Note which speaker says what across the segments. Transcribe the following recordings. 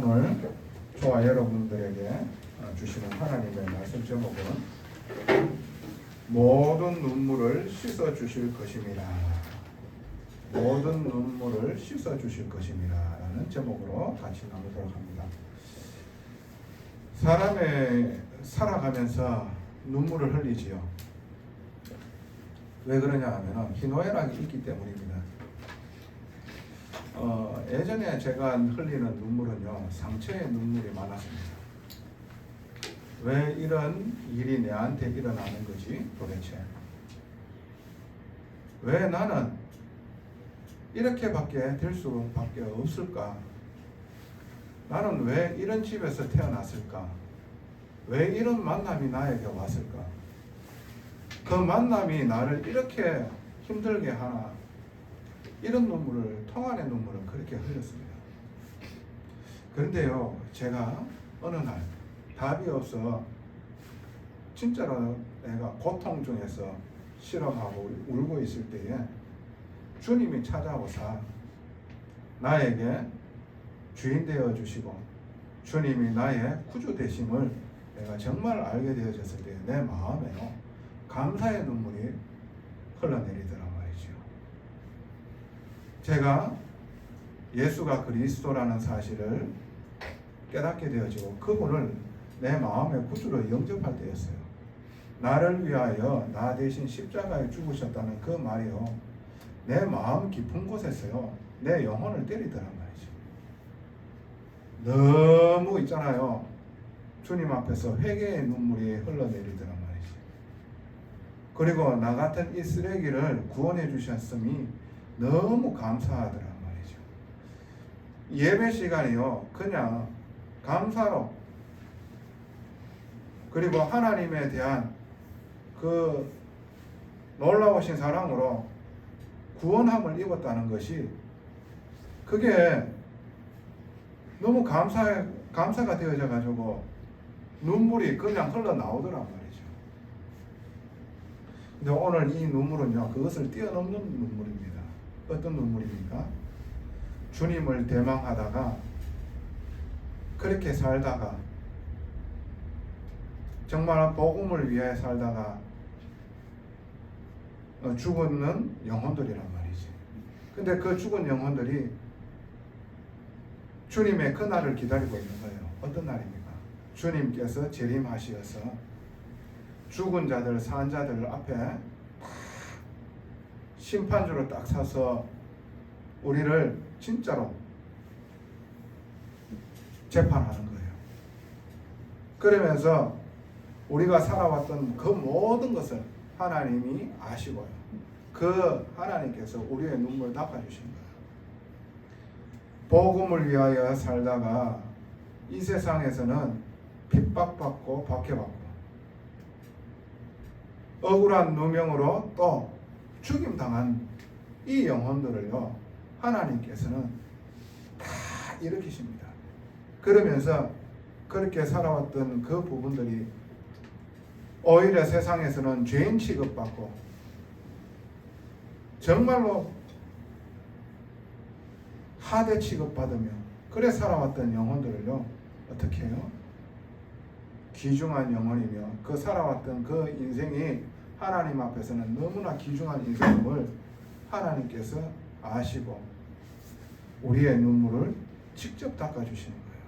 Speaker 1: 오늘 저와 여러분들에게 주시는 하나님의 말씀 제목은 모든 눈물을 씻어 주실 것입니다. 모든 눈물을 씻어 주실 것입니다 라는 제목으로 같이 나누도록 합니다. 사람의 살아가면서 눈물을 흘리지요. 왜 그러냐 하면 희노애락이 있기 때문입니다. 예전에 제가 흘리는 눈물은요, 상처의 눈물이 많았습니다. 왜 이런 일이 내한테 일어나는 거지 도대체? 왜 나는 이렇게밖에 될 수밖에 없을까? 나는 왜 이런 집에서 태어났을까? 왜 이런 만남이 나에게 왔을까? 그 만남이 나를 이렇게 힘들게 하나? 이런 눈물을, 통안의 눈물을 그렇게 흘렸습니다. 그런데요, 제가 어느 날 답이 없어 진짜로 내가 고통 중에서 실험하고 울고 있을 때에 주님이 찾아오사 나에게 주인 되어 주시고 주님이 나의 구주 되심을 내가 정말 알게 되어졌을 때 내 마음에요, 감사의 눈물이 흘러내리더라 말이죠. 제가 예수가 그리스도라는 사실을 깨닫게 되어지고 그분을 내 마음의 구주로 영접할 때였어요. 나를 위하여 나 대신 십자가에 죽으셨다는 그 말이요, 내 마음 깊은 곳에서요 내 영혼을 때리더란 말이죠. 너무 있잖아요, 주님 앞에서 회개의 눈물이 흘러내리더란 말이죠. 그리고 나 같은 이 쓰레기를 구원해 주셨음이 너무 감사하더란 말이죠. 예배 시간이요 그냥 감사로, 그리고 하나님에 대한 그 놀라우신 사랑으로 구원함을 입었다는 것이, 그게 너무 감사가 되어져 가지고 눈물이 그냥 흘러나오더란 말이죠. 근데 오늘 이 눈물은요 그것을 뛰어넘는 눈물입니다. 어떤 눈물입니까? 주님을 대망하다가, 그렇게 살다가, 정말 복음을 위해 살다가 죽는 영혼들이란 말이지. 근데 그 죽은 영혼들이 주님의 그 날을 기다리고 있는 거예요. 어떤 날입니까? 주님께서 재림하시어서 죽은 자들, 산 자들 앞에 심판주로 딱 서서 우리를 진짜로 재판하는 거예요. 그러면서 우리가 살아왔던 그 모든 것을 하나님이 아시고요, 그 하나님께서 우리의 눈물을 닦아주신 거예요. 복음을 위하여 살다가 이 세상에서는 핍박받고 박해받고 억울한 누명으로 또 죽임당한 이 영혼들을요 하나님께서는 다 일으키십니다. 그러면서 그렇게 살아왔던 그 부분들이 오히려 세상에서는 죄인 취급받고 정말로 하대 취급받으며 그래 살아왔던 영혼들을요 어떻게 해요? 귀중한 영혼이며 그 살아왔던 그 인생이 하나님 앞에서는 너무나 귀중한 인생임을 하나님께서 아시고 우리의 눈물을 직접 닦아주시는 거예요.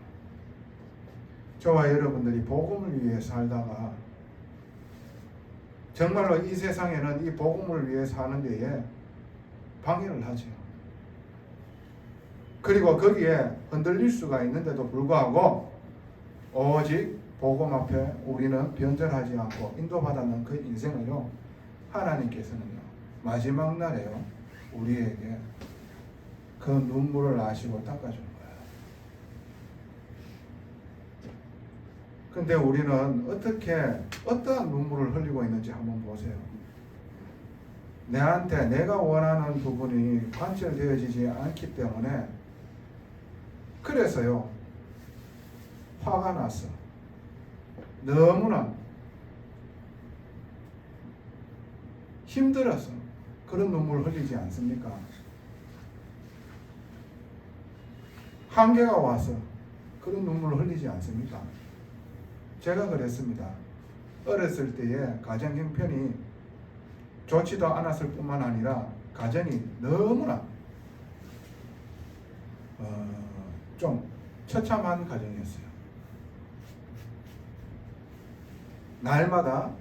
Speaker 1: 저와 여러분들이 복음을 위해 살다가 정말로 이 세상에는 이 복음을 위해 사는 데에 방해를 하죠. 그리고 거기에 흔들릴 수가 있는데도 불구하고 오직 복음 앞에 우리는 변절하지 않고 인도받았는 그 인생을요 하나님께서는요 마지막 날에요 우리에게 그 눈물을 아시고 닦아주는 거예요. 근데 우리는 어떠한 눈물을 흘리고 있는지 한번 보세요. 내한테 내가 원하는 부분이 관철되어지지 않기 때문에, 그래서요 화가 났어. 너무나 힘들어서 그런 눈물을 흘리지 않습니까? 한계가 와서 그런 눈물을 흘리지 않습니까? 제가 그랬습니다. 어렸을 때에 가정 형편이 좋지도 않았을 뿐만 아니라 가정이 너무나 좀 처참한 가정이었어요. 날마다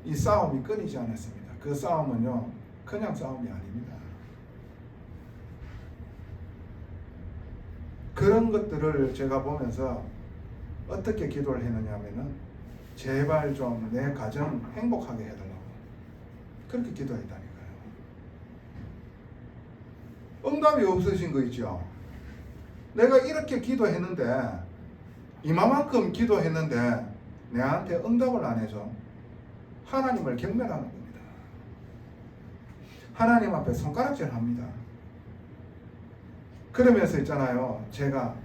Speaker 1: 이 싸움이 끊이지 않았습니다. 그 싸움은요, 그냥 싸움이 아닙니다. 그런 것들을 제가 보면서 어떻게 기도를 했느냐 하면은 제발 좀 내 가정 행복하게 해달라고 그렇게 기도했다니까요. 응답이 없으신 거 있죠. 내가 이렇게 기도했는데, 이만큼 기도했는데 내한테 응답을 안 해줘. 하나님을 경멸하는 겁니다. 하나님 앞에 손가락질 합니다. 그러면서 있잖아요, 제가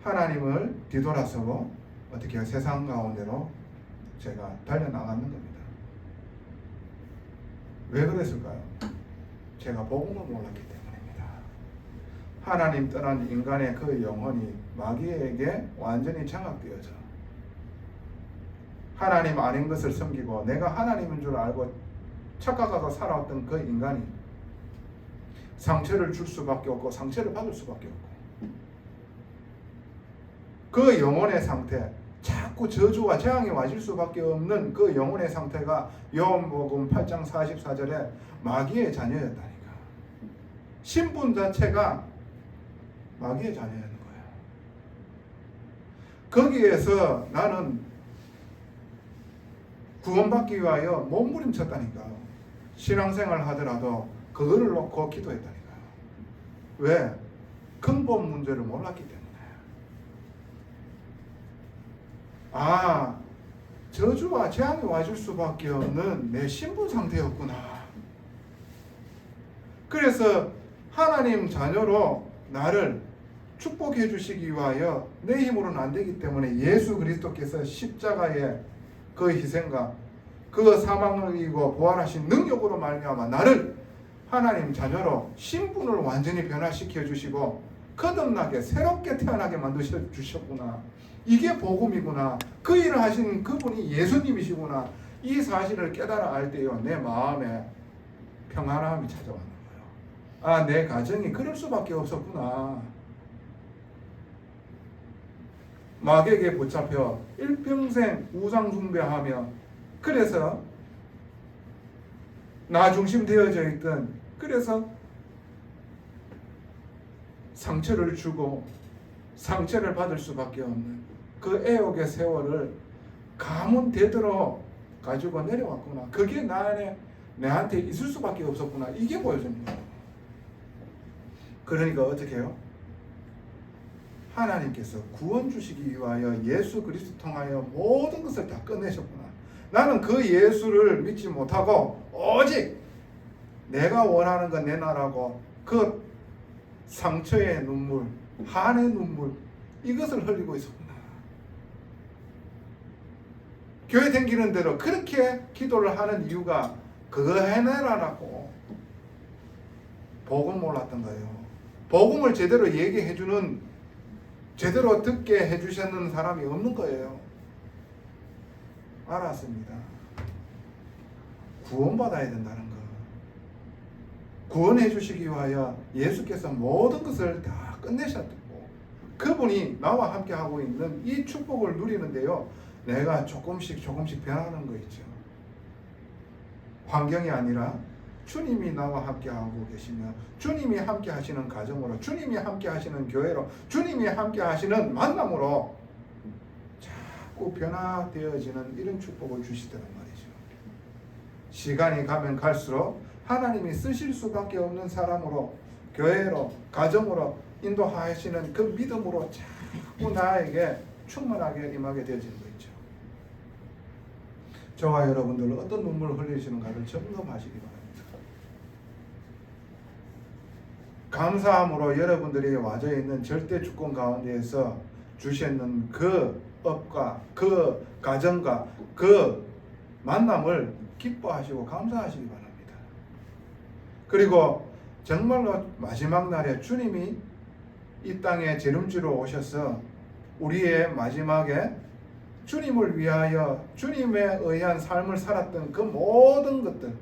Speaker 1: 하나님을 뒤돌아서고 어떻게 세상 가운데로 제가 달려나가는 겁니다. 왜 그랬을까요? 제가 복음을 몰랐기 때문입니다. 하나님 떠난 인간의 그 영혼이 마귀에게 완전히 장악되어져 하나님 아닌 것을 섬기고 내가 하나님인 줄 알고 착각하고 살아왔던 그 인간이 상처를 줄 수밖에 없고 상처를 받을 수밖에 없고, 그 영혼의 상태, 자꾸 저주와 재앙이 와질 수밖에 없는 그 영혼의 상태가 요한복음 8장 44절에 마귀의 자녀였다니까. 신분 자체가 마귀의 자녀였는 거예요. 거기에서 나는 구원받기 위하여 몸부림쳤다니까. 신앙생활 하더라도 그거를 놓고 기도했다니까요. 왜? 근본 문제를 몰랐기 때문에. 저주와 재앙이 와줄 수밖에 없는 내 신분 상태였구나. 그래서 하나님 자녀로 나를 축복해 주시기 위하여 내 힘으로는 안 되기 때문에 예수 그리스도께서 십자가의 그 희생과 그 사망을 이기고 부활하신 능력으로 말미암아 나를 하나님 자녀로 신분을 완전히 변화시켜 주시고 거듭나게 새롭게 태어나게 만드셔 주셨구나. 이게 복음이구나. 그 일을 하신 그분이 예수님이시구나. 이 사실을 깨달아 알 때요, 내 마음에 평안함이 찾아오는 거예요. 내 가정이 그럴 수밖에 없었구나. 마귀에게 붙잡혀 일평생 우상 숭배하며, 그래서 나 중심 되어져 있던, 그래서 상처를 주고 상처를 받을 수밖에 없는 그 애욕의 세월을 가문 대대로 가지고 내려왔구나. 그게 내한테 있을 수밖에 없었구나. 이게 보여줍니다. 그러니까 어떻게 해요? 하나님께서 구원 주시기 위하여 예수 그리스도 통하여 모든 것을 다 끝내셨구나. 나는 그 예수를 믿지 못하고 오직 내가 원하는 건 내 나라고 그 상처의 눈물, 한의 눈물, 이것을 흘리고 있었구나. 교회 다니는 대로 그렇게 기도를 하는 이유가 그거 해내라라고. 복음 몰랐던 거예요. 복음을 제대로 얘기해주는, 제대로 듣게 해주셨는 사람이 없는 거예요. 알았습니다. 구원받아야 된다는 거. 구원해 주시기 위하여 예수께서 모든 것을 다 끝내셨고, 그분이 나와 함께 하고 있는 이 축복을 누리는데요, 내가 조금씩 변하는 거 있죠. 환경이 아니라 주님이 나와 함께 하고 계시며, 주님이 함께 하시는 가정으로, 주님이 함께 하시는 교회로, 주님이 함께 하시는 만남으로 자꾸 변화되어지는 이런 축복을 주시더란 말이죠. 시간이 가면 갈수록 하나님이 쓰실 수밖에 없는 사람으로, 교회로, 가정으로 인도하시는 그 믿음으로 자꾸 나에게 충만하게 임하게 되어지는 거 있죠. 저와 여러분들 어떤 눈물을 흘리시는가를 점검하시기 바랍니다. 감사함으로 여러분들이 와져 있는 절대 주권 가운데에서 주시는 그 업과 그 가정과 그 만남을 기뻐하시고 감사하시기 바랍니다. 그리고 정말로 마지막 날에 주님이 이 땅에 재림주로 오셔서 우리의 마지막에 주님을 위하여 주님에 의한 삶을 살았던 그 모든 것들,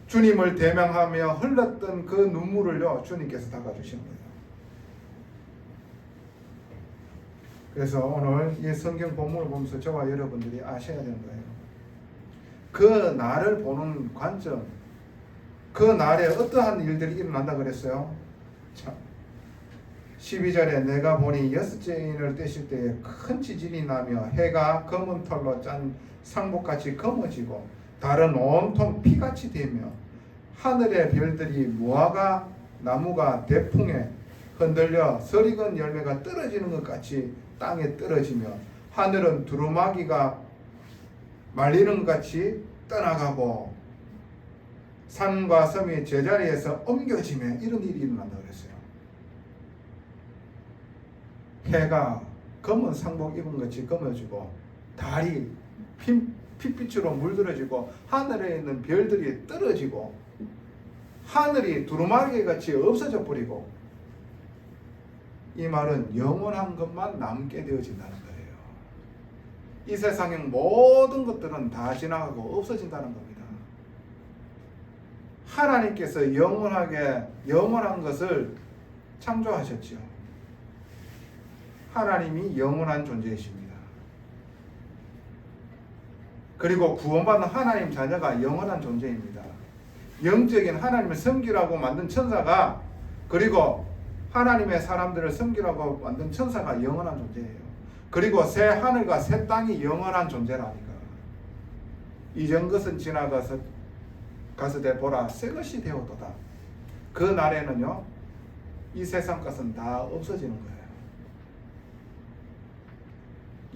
Speaker 1: 주님을 대명하며 흘렀던 그 눈물을요 주님께서 닦아주시는 거예요. 그래서 오늘 이 성경 본문을 보면서 저와 여러분들이 아셔야 되는 거예요. 그 날을 보는 관점, 그 날에 어떠한 일들이 일어난다 그랬어요? 참, 12절에 내가 보니 여섯째 인을 떼실 때에 큰 지진이 나며 해가 검은 털로 짠 상복같이 검어지고 달은 온통 피같이 되며 하늘의 별들이 무화과 나무가 대풍에 흔들려 설익은 열매가 떨어지는 것 같이 땅에 떨어지며 하늘은 두루마기가 말리는 것 같이 떠나가고 산과 섬이 제자리에서 옮겨지며 이런 일이 일어난다 그랬어요. 해가 검은 상복 입은 것이 검어지고 달이 핏빛으로 물들어지고 하늘에 있는 별들이 떨어지고 하늘이 두루마기 같이 없어져 버리고, 이 말은 영원한 것만 남게 되어진다는 거예요. 이 세상의 모든 것들은 다 지나가고 없어진다는 겁니다. 하나님께서 영원한 것을 창조하셨죠. 하나님이 영원한 존재이십니다. 그리고 구원받는 하나님 자녀가 영원한 존재입니다. 영적인 하나님을 섬기라고 만든 천사가, 그리고 하나님의 사람들을 섬기라고 만든 천사가 영원한 존재예요. 그리고 새 하늘과 새 땅이 영원한 존재라니까. 이전 것은 지나가서 가서되 보라 새 것이 되었도다. 그 날에는요 이 세상 것은 다 없어지는 거예요.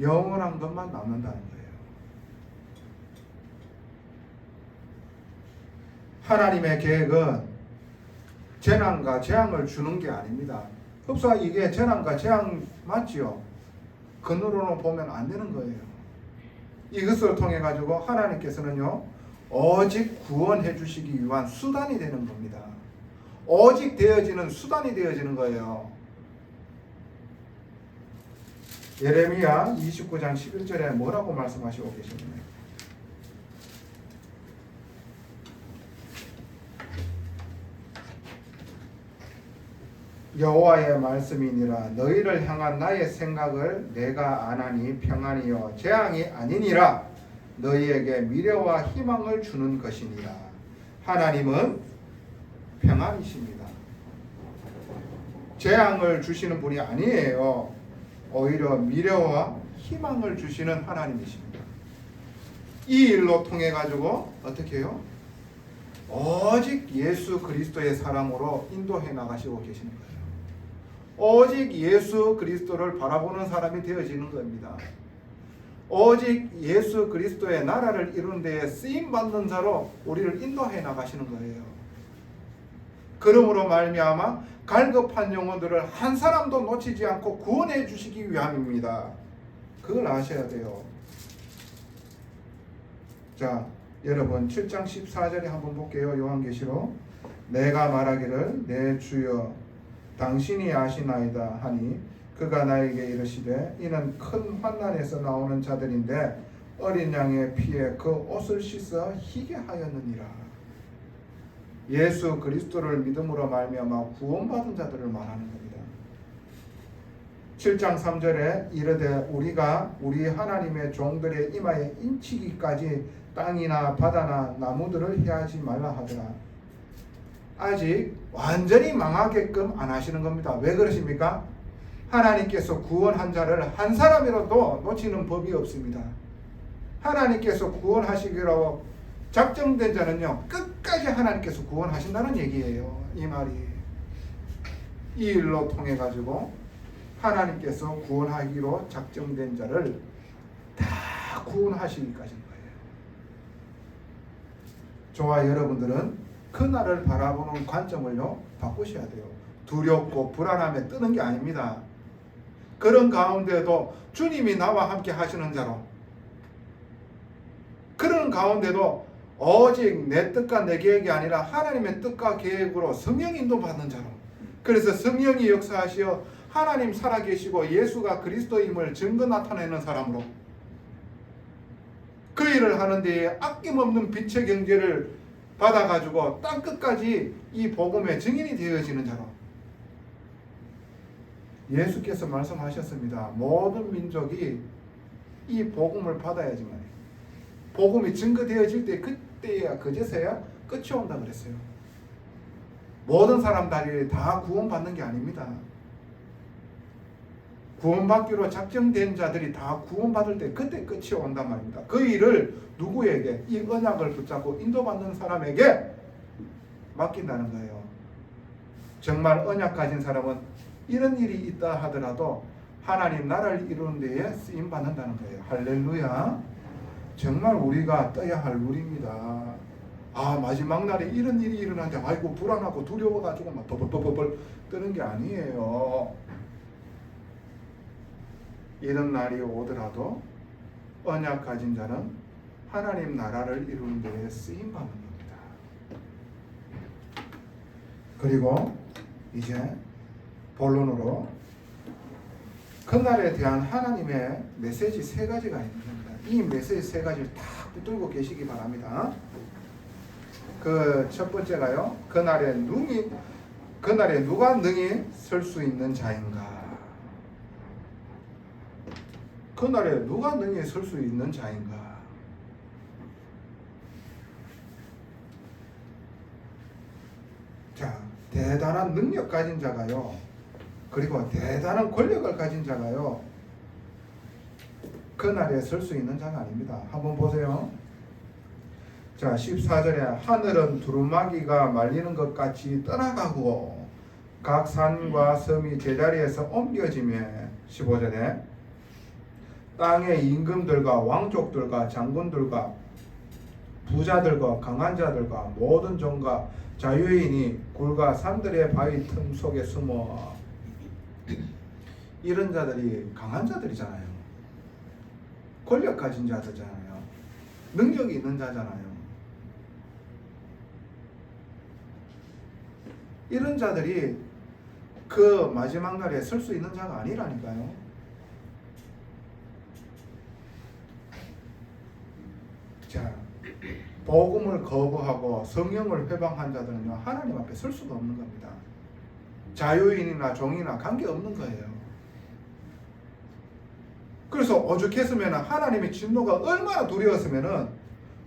Speaker 1: 영원한 것만 남는다는 거예요. 하나님의 계획은 재난과 재앙을 주는 게 아닙니다. 흡사 이게 재난과 재앙 맞지요? 그늘로 보면 안 되는 거예요. 이것을 통해 가지고 하나님께서는요 오직 구원해 주시기 위한 수단이 되는 겁니다. 오직 되어지는 수단이 되어지는 거예요. 예레미야 29장 11절에 뭐라고 말씀하시고 계십니까? 여호와의 말씀이니라. 너희를 향한 나의 생각을 내가 아나니 평안이요 재앙이 아니니라. 너희에게 미래와 희망을 주는 것이니라. 하나님은 평안이십니다. 재앙을 주시는 분이 아니에요. 오히려 미래와 희망을 주시는 하나님이십니다. 이 일로 통해 가지고 어떻게 해요? 오직 예수 그리스도의 사람으로 인도해 나가시고 계시는 거예요. 오직 예수 그리스도를 바라보는 사람이 되어지는 겁니다. 오직 예수 그리스도의 나라를 이루는 데에 쓰임받는 자로 우리를 인도해 나가시는 거예요. 그러므로 말미암아 갈급한 영혼들을 한 사람도 놓치지 않고 구원해 주시기 위함입니다. 그걸 아셔야 돼요. 자, 여러분 7장 14절에 한번 볼게요. 요한계시록. 내가 말하기를 내 주여 당신이 아시나이다 하니 그가 나에게 이르시되 이는 큰 환난에서 나오는 자들인데 어린 양의 피에 그 옷을 씻어 희게 하였느니라. 예수 그리스도를 믿음으로 말미암아 구원받은 자들을 말하는 겁니다. 7장 3절에 이르되 우리가 우리 하나님의 종들의 이마에 인치기까지 땅이나 바다나 나무들을 해하지 말라 하더라. 아직 완전히 망하게끔 안 하시는 겁니다. 왜 그러십니까? 하나님께서 구원한 자를 한 사람이라도 놓치는 법이 없습니다. 하나님께서 구원하시기로 작정된 자는요 끝까지 하나님께서 구원하신다는 얘기예요. 이 말이 이 일로 통해 가지고 하나님께서 구원하기로 작정된 자를 다 구원하시기까지인 거예요. 저와 여러분들은 그날을 바라보는 관점을요 바꾸셔야 돼요. 두렵고 불안함에 뜨는 게 아닙니다. 그런 가운데도 주님이 나와 함께 하시는 자로, 그런 가운데도 오직 내 뜻과 내 계획이 아니라 하나님의 뜻과 계획으로 성령 인도 받는 자로, 그래서 성령이 역사하시어 하나님 살아계시고 예수가 그리스도임을 증거 나타내는 사람으로 그 일을 하는 데에 아낌없는 빛의 경제를 받아가지고 땅끝까지 이 복음의 증인이 되어지는 자로 예수께서 말씀하셨습니다. 모든 민족이 이 복음을 받아야지만 복음이 증거되어질 때 그때야 그제서야 끝이 온다 그랬어요. 모든 사람들이 다 구원받는 게 아닙니다. 구원받기로 작정된 자들이 다 구원받을 때 그때 끝이 온단 말입니다. 그 일을 누구에게? 이 언약을 붙잡고 인도받는 사람에게 맡긴다는 거예요. 정말 언약 가진 사람은 이런 일이 있다 하더라도 하나님 나라를 이루는 데에 쓰임 받는다는 거예요. 할렐루야. 정말 우리가 떠야 할 물입니다. 마지막 날에 이런 일이 일어나는데 아이고 불안하고 두려워가지고 막 버벌버벌 뜨는 게 아니에요. 이런 날이 오더라도 언약 가진 자는 하나님 나라를 이루는 데에 쓰임 받는 겁니다. 그리고 이제 본론으로 그날에 대한 하나님의 메시지 3가지가 있는 겁니다. 이 메시지 3가지를 다 붙들고 계시기 바랍니다. 그 첫 번째가요. 그날에 누가 능히 설 수 있는 자인가? 그날에 누가 능히 설 수 있는 자인가? 자, 대단한 능력 가진 자가요. 그리고 대단한 권력을 가진 자가요. 그날에 설 수 있는 자가 아닙니다. 한번 보세요. 자, 14절에 하늘은 두루마기가 말리는 것 같이 떠나가고 각 산과 섬이 제자리에서 옮겨지며 15절에 땅의 임금들과 왕족들과 장군들과 부자들과 강한 자들과 모든 종과 자유인이 굴과 산들의 바위 틈 속에 숨어 이런 자들이 강한 자들이잖아요. 권력 가진 자들잖아요. 능력이 있는 자잖아요. 이런 자들이 그 마지막 날에 설 수 있는 자가 아니라니까요. 자, 복음을 거부하고 성령을 회방한 자들은요, 하나님 앞에 설 수가 없는 겁니다. 자유인이나 종이나 관계없는 거예요. 그래서 오죽했으면 하나님의 진노가 얼마나 두려웠으면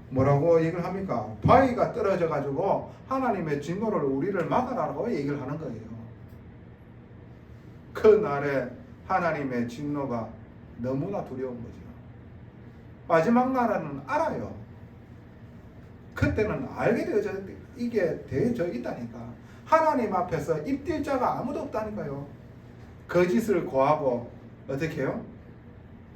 Speaker 1: 뭐라고 얘기를 합니까? 바위가 떨어져 가지고 하나님의 진노를 우리를 막아라라고 얘기를 하는 거예요. 그 날에 하나님의 진노가 너무나 두려운 거죠. 마지막 날은 알아요. 그때는 알게 되어져 있다니까. 하나님 앞에서 입댈 자가 아무도 없다니까요. 거짓을 고하고 어떻게 해요?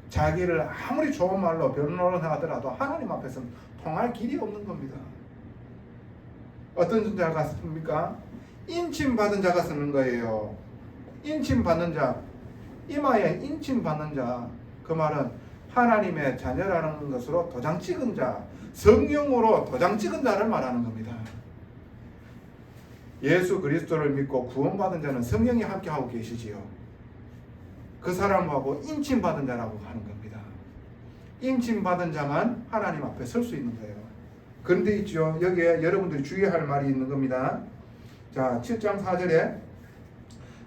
Speaker 1: 자기를 아무리 좋은 말로 변론을 하더라도 하나님 앞에서는 통할 길이 없는 겁니다. 어떤 자가 씁니까? 인침받은 자가 쓰는 거예요. 인침받는 자, 이마에 인침받는 자, 그 말은 하나님의 자녀라는 것으로 도장 찍은 자, 성령으로 도장 찍은 자를 말하는 겁니다. 예수 그리스도를 믿고 구원받은 자는 성령이 함께하고 계시지요. 그 사람하고 인침받은 자라고 하는 겁니다. 인침받은 자만 하나님 앞에 설 수 있는 거예요. 그런데 있죠. 여기에 여러분들이 주의할 말이 있는 겁니다. 자, 7장 4절에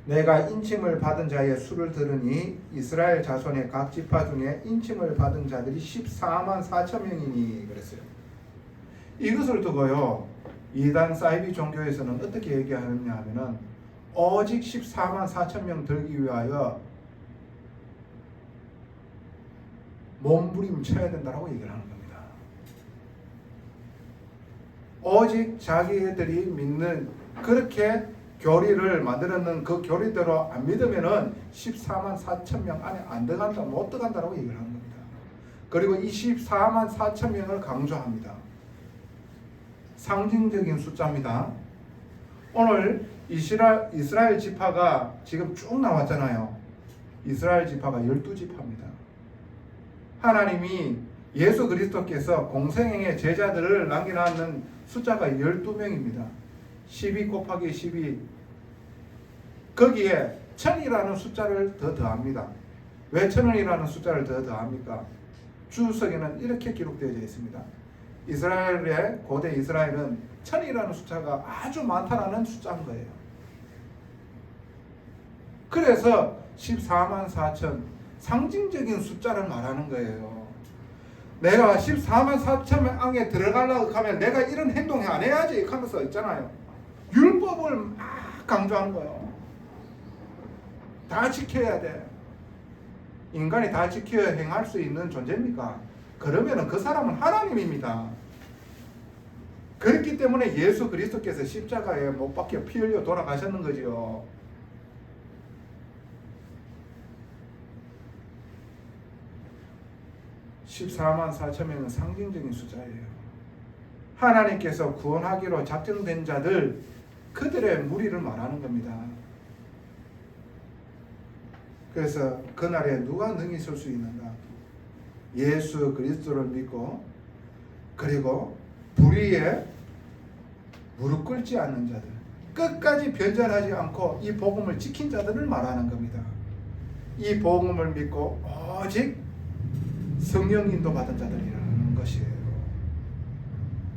Speaker 1: 내가 인침을 받은 자의 수를 들으니 이스라엘 자손의 각 지파 중에 인침을 받은 자들이 14만 4천 명이니 그랬어요. 이것을 두고요, 이단 사이비 종교에서는 어떻게 얘기하느냐 하면은 오직 14만 4천 명 들기 위하여 몸부림쳐야 된다고 얘기를 하는 겁니다. 오직 자기들이 믿는 그렇게 교리를 만들었는 그 교리대로 안 믿으면은 14만 4천 명 안에 안 들어간다, 못 들어간다라고 얘기를 하는 겁니다. 그리고 24만 4천 명을 강조합니다. 상징적인 숫자입니다. 오늘 이스라엘 지파가 지금 쭉 나왔잖아요. 이스라엘 지파가 12지파입니다. 하나님이 예수 그리스도께서 공생애의 제자들을 남겨놓는 숫자가 12명입니다. 12 곱하기 12 거기에 1000이라는 숫자를 더 더합니다. 왜 1000이라는 숫자를 더 더합니까? 주석에는 이렇게 기록되어 있습니다. 이스라엘의 고대 이스라엘은 1000이라는 숫자가 아주 많다라는 숫자인 거예요. 그래서 14만 4천 상징적인 숫자를 말하는 거예요. 내가 14만 4천 안에 들어가려고 하면 내가 이런 행동 안 해야지 하면서 있잖아요. 율법을 막 강조하는 거예요. 다 지켜야 돼. 인간이 다 지켜야 행할 수 있는 존재입니까? 그러면 그 사람은 하나님입니다. 그렇기 때문에 예수 그리스도께서 십자가에 못 박혀 피 흘려 돌아가셨는 거지요. (14만 4천 명은) 상징적인 숫자예요. 하나님께서 구원하기로 작정된 자들, 그들의 무리를 말하는 겁니다. 그래서 그날에 누가 능히 설 수 있는가? 예수 그리스도를 믿고, 그리고 불의에 무릎 꿇지 않는 자들, 끝까지 변절하지 않고 이 복음을 지킨 자들을 말하는 겁니다. 이 복음을 믿고 오직 성령 인도 받은 자들이라는 것이에요.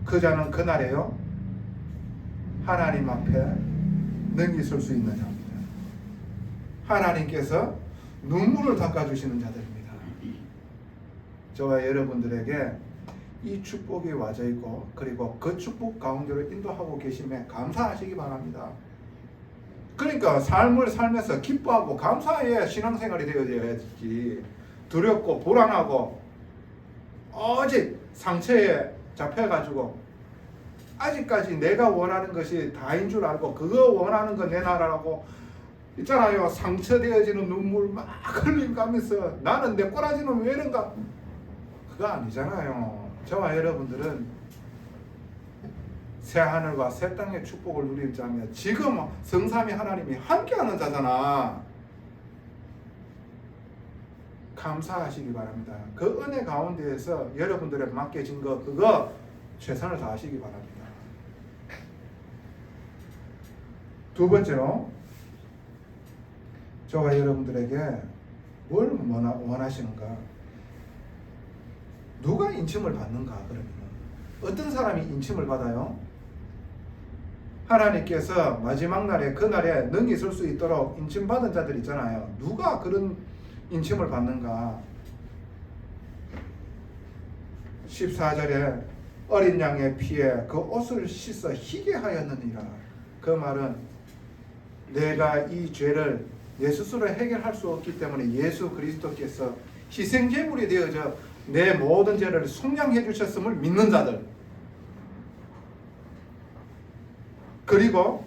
Speaker 1: 그 자는 그날에요, 하나님 앞에 능히 설 수 있는 자입니다. 하나님께서 눈물을 닦아주시는 자들입니다. 저와 여러분들에게 이 축복이 와져 있고, 그리고 그 축복 가운데로 인도하고 계심에 감사하시기 바랍니다. 그러니까 삶을 살면서 기뻐하고 감사의 신앙생활이 되어야지, 두렵고 불안하고 오직 상처에 잡혀가지고 아직까지 내가 원하는 것이 다인 줄 알고 그거 원하는 거 내놔라고 있잖아요. 상처되어지는 눈물 막 흘려가면서 나는 내 꼬라지는 왜 이런가? 그거 아니잖아요. 저와 여러분들은 새 하늘과 새 땅의 축복을 누릴 자며 지금 성삼위 하나님이 함께하는 자잖아. 감사하시기 바랍니다. 그 은혜 가운데에서 여러분들의 맡겨진 거 그거 최선을 다하시기 바랍니다. 두 번째로, 저와 여러분들에게 뭘 원하시는가? 누가 인침을 받는가? 그러면 어떤 사람이 인침을 받아요? 하나님께서 마지막 날에, 그날에 능히 설 수 있도록 인침받은 자들 있잖아요. 누가 그런 인침을 받는가? 14절에 어린 양의 피에 그 옷을 씻어 희게 하였느니라. 그 말은 내가 이 죄를 내 스스로 해결할 수 없기 때문에 예수 그리스도께서 희생제물이 되어져 내 모든 죄를 속량해 주셨음을 믿는 자들, 그리고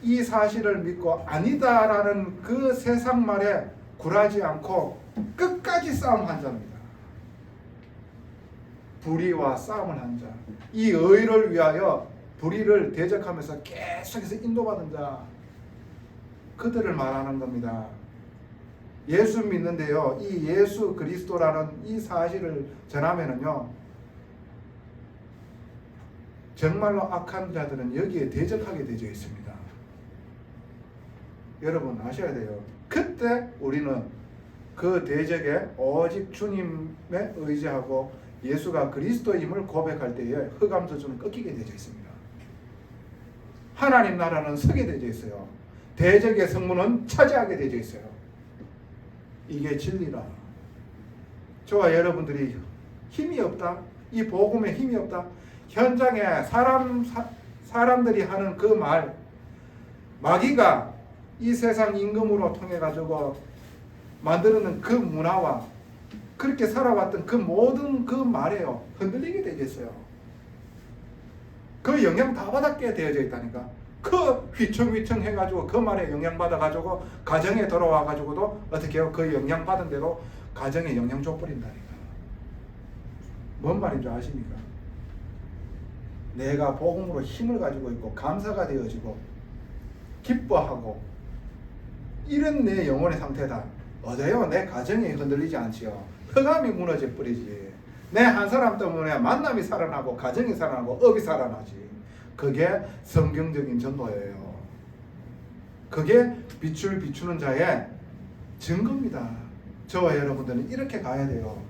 Speaker 1: 이 사실을 믿고 아니다라는 그 세상 말에 굴하지 않고 끝까지 싸움한 자입니다. 불의와 싸움을 한 자, 이 의를 위하여 불의를 대적하면서 계속해서 인도받은 자, 그들을 말하는 겁니다. 예수 믿는데요, 이 예수 그리스도라는 이 사실을 전하면은요, 정말로 악한 자들은 여기에 대적하게 되어 있습니다. 여러분 아셔야 돼요. 그때 우리는 그 대적에 오직 주님에 의지하고 예수가 그리스도임을 고백할 때에 흑암저주는 꺾이게 되어 있습니다. 하나님 나라는 서게 되어 있어요. 대적의 성문은 차지하게 되어 있어요. 이게 진리라. 저와 여러분들이 힘이 없다, 이 복음에 힘이 없다, 현장에 사람들이 하는 그 말, 마귀가 이 세상 임금으로 통해 가지고 만드는 그 문화와 그렇게 살아왔던 그 모든 그 말에요, 흔들리게 되겠어요. 그 영향 다 받게 되어져 있다니까. 그 휘청휘청 해가지고 그 말에 영향 받아가지고 가정에 돌아와가지고도 어떻게 해요? 그 영향 받은 대로 가정에 영향 줘버린다니까. 뭔 말인지 아십니까? 내가 복음으로 힘을 가지고 있고 감사가 되어지고 기뻐하고 이런 내 영혼의 상태다. 어때요? 내 가정이 흔들리지 않지요. 흑암이 무너져 버리지. 내 한 사람 때문에 만남이 살아나고 가정이 살아나고 업이 살아나지. 그게 성경적인 전도예요. 그게 빛을 비추는 자의 증거입니다. 저와 여러분들은 이렇게 가야 돼요.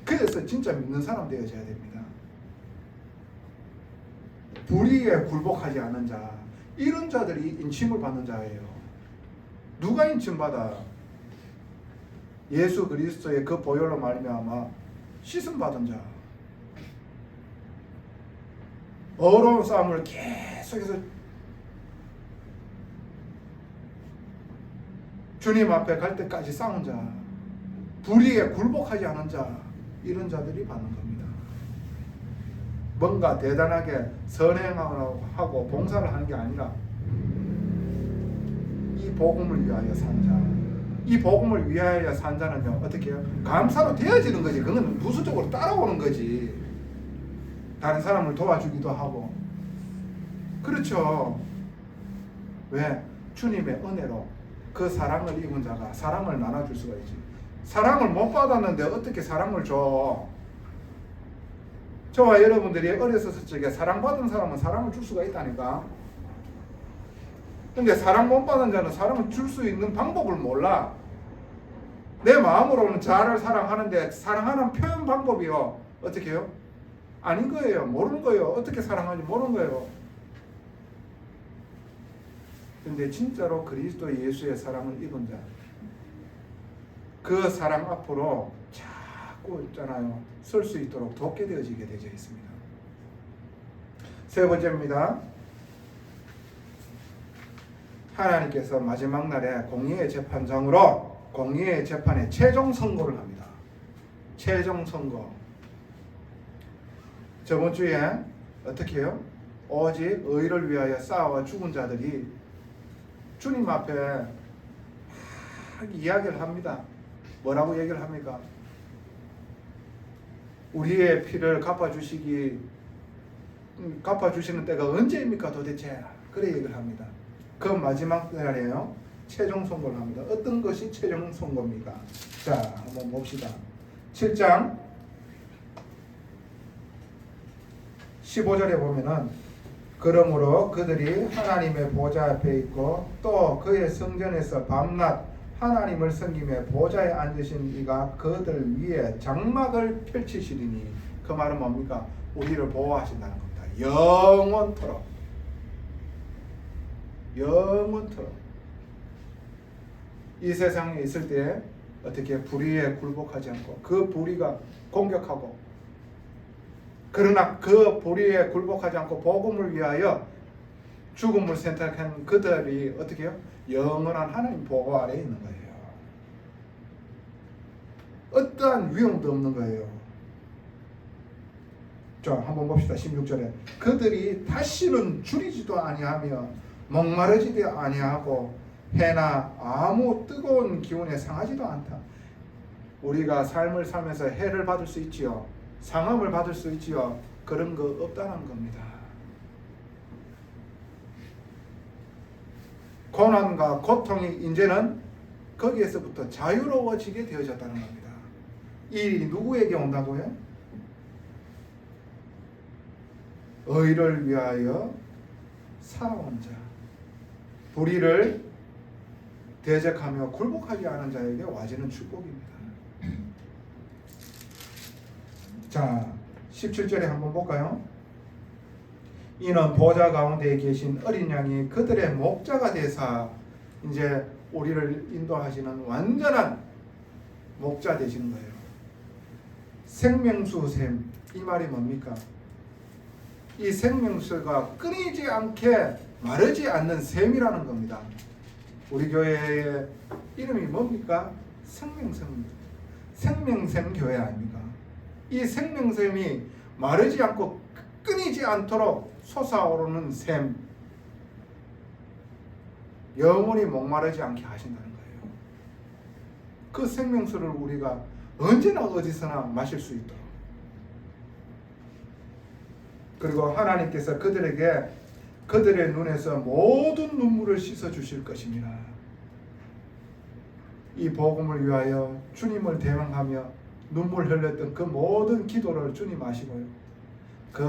Speaker 1: 그래서 진짜 믿는 사람 되어져야 됩니다. 불의에 굴복하지 않은 자, 이런 자들이 인침을 받는 자예요. 누가 인침받아? 예수 그리스도의 그 보혈로 말미암아 씻음 받은 자. 어려운 싸움을 계속해서 주님 앞에 갈 때까지 싸운 자, 불의에 굴복하지 않은 자, 이런 자들이 받는 겁니다. 뭔가 대단하게 선행하고 봉사를 하는 게 아니라 이 복음을 위하여 산 자, 이 복음을 위하여 산 자는요, 어떻게 해요? 감사로 되어지는 거지. 그건 부수적으로 따라오는 거지. 다른 사람을 도와주기도 하고. 그렇죠. 왜? 주님의 은혜로 그 사랑을 입은 자가 사랑을 나눠줄 수가 있지. 사랑을 못 받았는데 어떻게 사랑을 줘? 저와 여러분들이 어렸을 적에 사랑받은 사람은 사랑을 줄 수가 있다니까. 근데 사랑 못 받은 자는 사랑을 줄 수 있는 방법을 몰라. 내 마음으로는 자를 사랑하는데 사랑하는 표현 방법이요, 어떻게 해요? 아닌 거예요. 모르는 거예요. 어떻게 사랑하는지 모르는 거예요. 근데 진짜로 그리스도 예수의 사랑을 입은 자, 그 사랑 앞으로 자꾸 있잖아요, 설 수 있도록 돕게 되어지게 되어 있습니다. 세 번째입니다. 하나님께서 마지막 날에 공의의 재판장으로 공의의 재판에 최종 선고를 합니다. 최종 선고. 저번 주에 어떻게 해요? 오직 의를 위하여 싸워 죽은 자들이 주님 앞에 막 이야기를 합니다. 뭐라고 얘기를 합니까? 우리의 피를 갚아주시는 때가 언제입니까 도대체? 그래 얘기를 합니다. 그 마지막 날에요, 최종 선고를 합니다. 어떤 것이 최종 선고입니까? 자, 한번 봅시다. 7장 15절에 보면은, 그러므로 그들이 하나님의 보좌 앞에 있고 또 그의 성전에서 밤낮 하나님을 섬기며 보좌에 앉으신 이가 그들 위에 장막을 펼치시리니, 그 말은 뭡니까? 우리를 보호하신다는 겁니다. 영원토록. 영원토록. 이 세상에 있을 때 어떻게 불의에 굴복하지 않고 그 불의가 공격하고, 그러나 그 불의에 굴복하지 않고 복음을 위하여 죽음을 선택한 그들이 어떻게 해요? 영원한 하나님 보호 아래에 있는 거예요. 어떠한 위험도 없는 거예요. 자, 한번 봅시다. 16절에 그들이 다시는 줄이지도 아니하며 목마르지도 아니하고 해나 아무 뜨거운 기운에 상하지도 않다. 우리가 삶을 살면서 해를 받을 수 있지요, 상함을 받을 수 있지요. 그런 거 없다는 겁니다. 고난과 고통이 이제는 거기에서부터 자유로워지게 되어졌다는 겁니다. 이 일이 누구에게 온다고요? 의를 위하여 살아온 자, 불의를 대적하며 굴복하지 않은 자에게 와지는 축복입니다. 자, 17절에 한번 볼까요? 이는 보좌 가운데 계신 어린 양이 그들의 목자가 되사, 이제 우리를 인도하시는 완전한 목자 되시는 거예요. 생명수 샘, 이 말이 뭡니까? 이 생명수가 끊이지 않게 마르지 않는 샘이라는 겁니다. 우리 교회의 이름이 뭡니까? 생명샘입니다. 생명샘 교회 아닙니까? 이 생명샘이 마르지 않고 끊이지 않도록 솟아오르는 샘, 영원히 목마르지 않게 하신다는 거예요. 그 생명수를 우리가 언제나 어디서나 마실 수 있도록, 그리고 하나님께서 그들에게 그들의 눈에서 모든 눈물을 씻어 주실 것입니다. 이 복음을 위하여 주님을 대항하며 눈물 흘렸던 그 모든 기도를 주님 아시고요, 그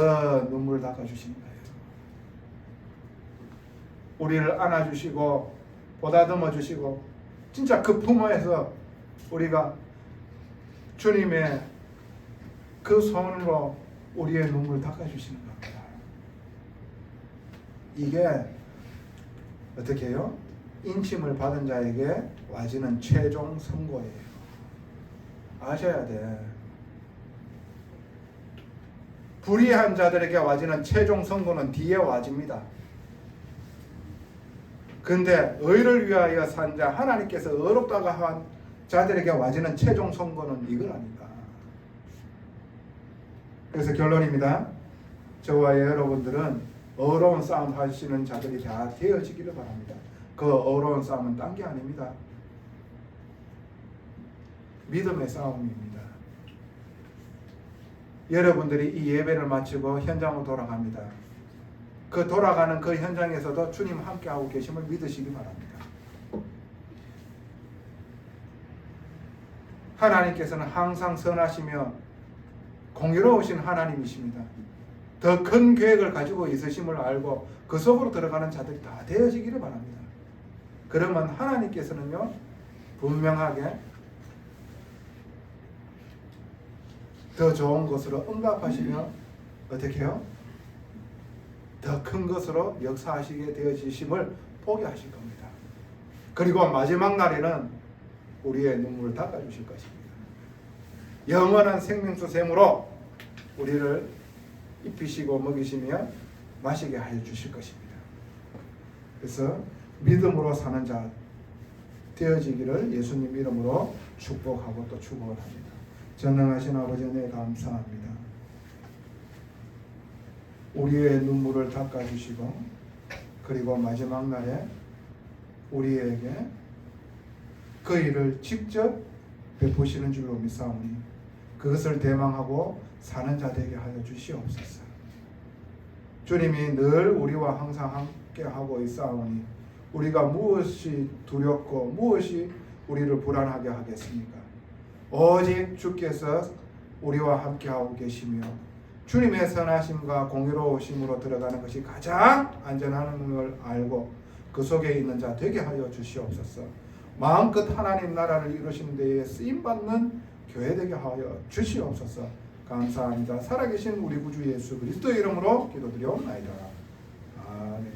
Speaker 1: 눈물을 닦아주시는 거예요. 우리를 안아주시고 보다듬어 주시고 진짜 그 품어에서 우리가 주님의 그 손으로 우리의 눈물을 닦아주시는 겁니다. 이게 어떻게 해요? 인침을 받은 자에게 와지는 최종 선고예요. 아셔야 돼. 불의한 자들에게 와지는 최종 선고는 뒤에 와집니다. 근데 의를 위하여 산 자, 하나님께서 의롭다고 한 자들에게 와지는 최종 선고는 이걸 아닌가. 그래서 결론입니다. 저와 여러분들은 어려운 싸움 하시는 자들이 다 되어지기를 바랍니다. 그 어려운 싸움은 딴 게 아닙니다. 믿음의 싸움입니다. 여러분들이 이 예배를 마치고 현장으로 돌아갑니다. 그 돌아가는 그 현장에서도 주님 함께하고 계심을 믿으시기 바랍니다. 하나님께서는 항상 선하시며 공의로우신 하나님이십니다. 더 큰 계획을 가지고 있으심을 알고 그 속으로 들어가는 자들이 다 되어지기를 바랍니다. 그러면 하나님께서는요 분명하게 더 좋은 것으로 응답하시며 어떻게 해요? 더 큰 것으로 역사하시게 되어지심을 보게 하실 겁니다. 그리고 마지막 날에는 우리의 눈물을 닦아주실 것입니다. 영원한 생명수 샘으로 우리를 입히시고 먹이시며 마시게 하여 주실 것입니다. 그래서 믿음으로 사는 자 되어지기를 예수님 이름으로 축복하고 또 축복을 합니다. 전능하신 아버지 은혜 감사합니다. 우리의 눈물을 닦아주시고 그리고 마지막 날에 우리에게 그 일을 직접 베푸시는 줄로 믿사오니 그것을 대망하고 사는 자 되게 하여 주시옵소서. 주님이 늘 우리와 항상 함께하고 있사오니 우리가 무엇이 두렵고 무엇이 우리를 불안하게 하겠습니까? 오직 주께서 우리와 함께하고 계시며 주님의 선하심과 공의로우심으로 들어가는 것이 가장 안전한 걸 알고 그 속에 있는 자 되게 하여 주시옵소서. 마음껏 하나님 나라를 이루시는 데에 쓰임받는 교회 되게 하여 주시옵소서. 감사합니다. 살아계신 우리 구주 예수 그리스도 이름으로 기도드리옵나이다. 아멘.